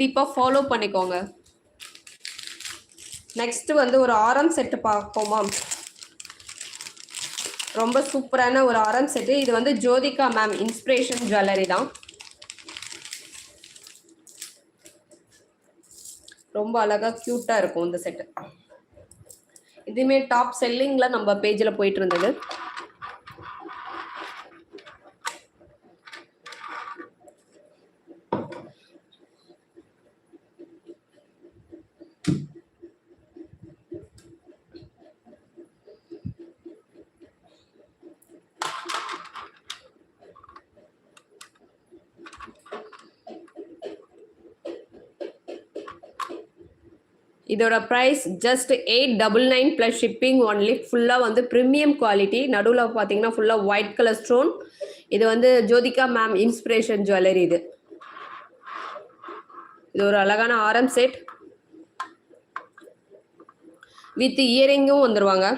டீப்பா ஃபாலோ பண்ணிக்கோங்க. நெக்ஸ்ட் வந்து ஒரு ஆரம் செட்டு பார்ப்போமா? ரொம்ப சூப்பரான ஒரு ஆரம் செட்டு. இது வந்து ஜோதிகா மேம் இன்ஸ்பிரேஷன் ஜுவல்லரி தான். ரொம்ப அழகா கியூட்டா இருக்கும் இந்த செட்டு. இதுமே டாப் செல்லிங்ல நம்ம பேஜ்ல போயிட்டு இருந்தது. இதோட price just 899 plus shipping only. ஃபுல்லாக வந்து ப்ரீமியம் குவாலிட்டி. நடுவில் பார்த்தீங்கன்னா ஃபுல்லாக ஒயிட் கலர் ஸ்டோன். இது வந்து ஜோதிகா மேம் இன்ஸ்பிரேஷன் ஜுவல்லரி. இது ஒரு அழகான ஆரம் செட் வித் இயரிங்கும் வந்துருவாங்க.